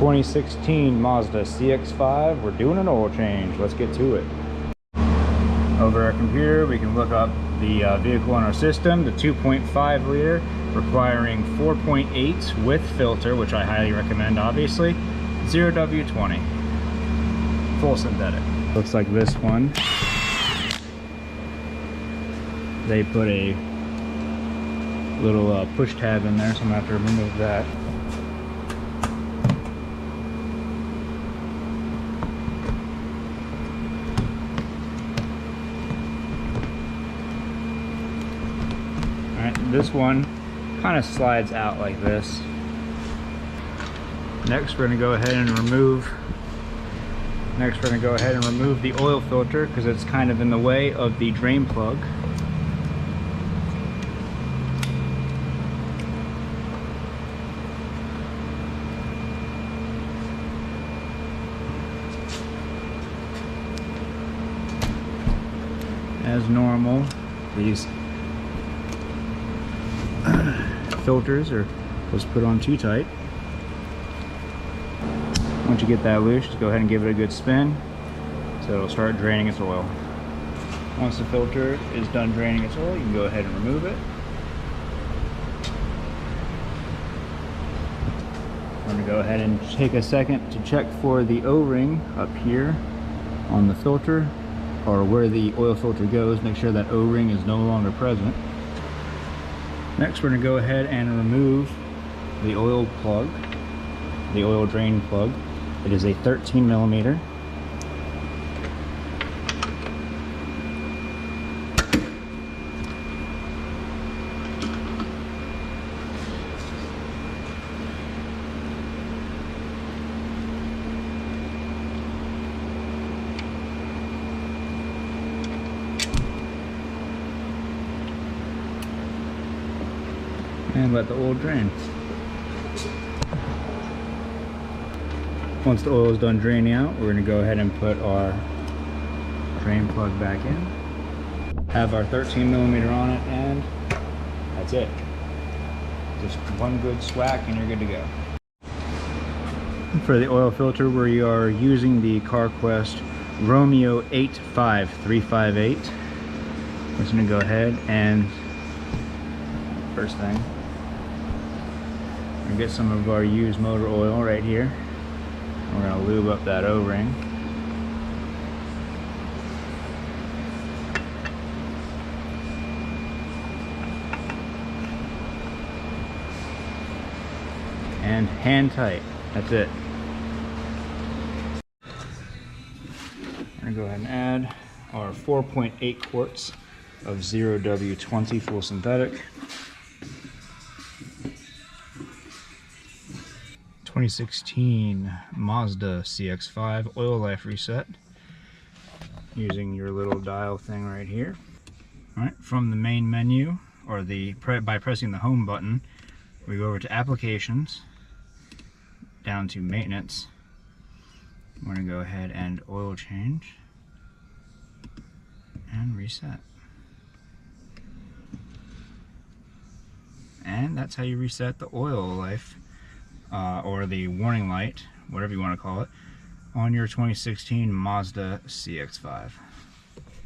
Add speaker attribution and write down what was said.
Speaker 1: 2016 Mazda CX5. We're doing an oil change. Let's get to it. Over our computer, we can look up the vehicle in our system, the 2.5 liter, requiring 4.8 with filter, which I highly recommend, obviously. 0W20. Full synthetic. Looks like this one. They put a little push tab in there, so I'm gonna have to remove that. Alright, this one kind of slides out like this. Next, we're gonna go ahead and remove the oil filter because it's kind of in the way of the drain plug. As normal, these filters are just put on too tight. Once you get that loose, just go ahead and give it a good spin so it'll start draining its oil. Once the filter is done draining its oil, you can go ahead and remove it. I'm going to go ahead and take a second to check for the O-ring up here on the filter, or where the oil filter goes. Make sure that O-ring is no longer present. Next, we're going to go ahead and remove the oil plug, the oil drain plug. It is a 13 millimeter. And let the oil drain. Once the oil is done draining out, we're going to go ahead and put our drain plug back in. Have our 13 millimeter on it, and that's it. Just one good swack and you're good to go. For the oil filter, we are using the CarQuest Romeo 85358. We're just going to go ahead and, first thing, we're going to get some of our used motor oil right here. We're going to lube up that O-ring. And hand tight. That's it. We're going to go ahead and add our 4.8 quarts of 0W20 full synthetic. 2016 Mazda CX5 oil life reset using your little dial thing right here. All right, from the main menu, or by pressing the home button, we go over to applications, down to maintenance. We're going to go ahead and oil change and reset. And that's how you reset the oil life, or the warning light, whatever you want to call it, on your 2016 Mazda CX5.